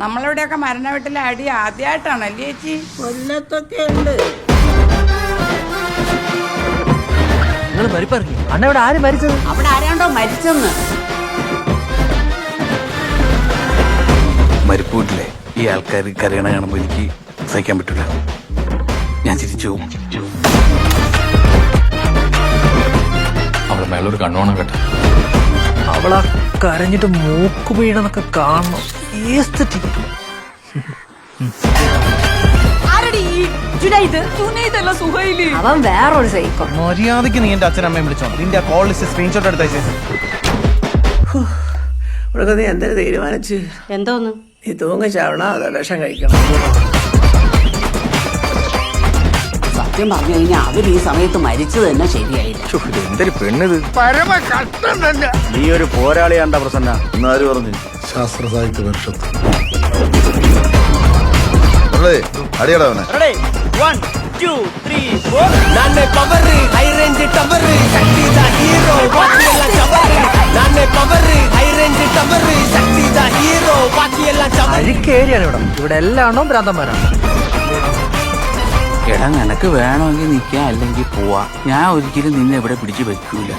നമ്മളിവിടെയൊക്കെ മരണ വീട്ടിലെ അടി ആദ്യമായിട്ടാണല്ലേ ചേച്ചി? കൊല്ലത്തൊക്കെ ഉണ്ട്. നിങ്ങൾ പരിപ്പറക്കി അണ്ണ ഇവിടെ ആര് മരിച്ചത്? അവിടെ ആരാണ്ടോ മരിച്ചെന്ന്. മരിപ്പ് വീട്ടിലെ ഈ ആൾക്കാർ കരയണ കാണുമ്പോൾ എനിക്ക് സഹിക്കാൻ പറ്റില്ല. ഞാൻ ചിരിച്ചു പോകും. അവളെ മേലൊരു കണ്ണോണം കേട്ടോ. അവളാ കരഞ്ഞിട്ട് മൂക്ക് വീണെന്നൊക്കെ കാണണം. അവൻ വേറൊരു സൈക്കോ. മര്യാദക്ക് നീ എന്റെ അച്ഛനമ്മയും വിളിച്ചോ. നിന്റെ കോൾ ലിസ്റ്റ് സ്ക്രീൻഷോട്ട് എടുത്തയച്ചേ. ഇവിടെ നീ എന്തൊരു തീരുമാനിച്ച്? എന്തോന്ന്? നീ തൂങ്ങി ചാവണോ അതോ വിഷം കഴിക്കണം? സത്യം പറഞ്ഞു കഴിഞ്ഞാൽ അവർ ഈ സമയത്ത് മരിച്ചത് തന്നെ ശരിയായില്ല. എന്തൊരു പെണ്ണിത്. പരമ കഷ്ടം തന്നെ. നീ ഒരു പോരാളിയാണ്ട പ്രസന്ന. എന്നാര് പറഞ്ഞു? ശാസ്ത്ര സാഹിത്യ പരിഷത്ത് അടിയടവനെ അഴുക്കേരിയാണ് ഇവിടെ. ഇവിടെ എല്ലാണോ ഭ്രാന്തന്മാരാണ്. എടാ നിനക്ക് വേണമെങ്കിൽ നിൽക്കാം, അല്ലെങ്കിൽ പോവാ. ഞാൻ ഒരിക്കലും നിന്നെ ഇവിടെ പിടിച്ചു വെക്കൂല.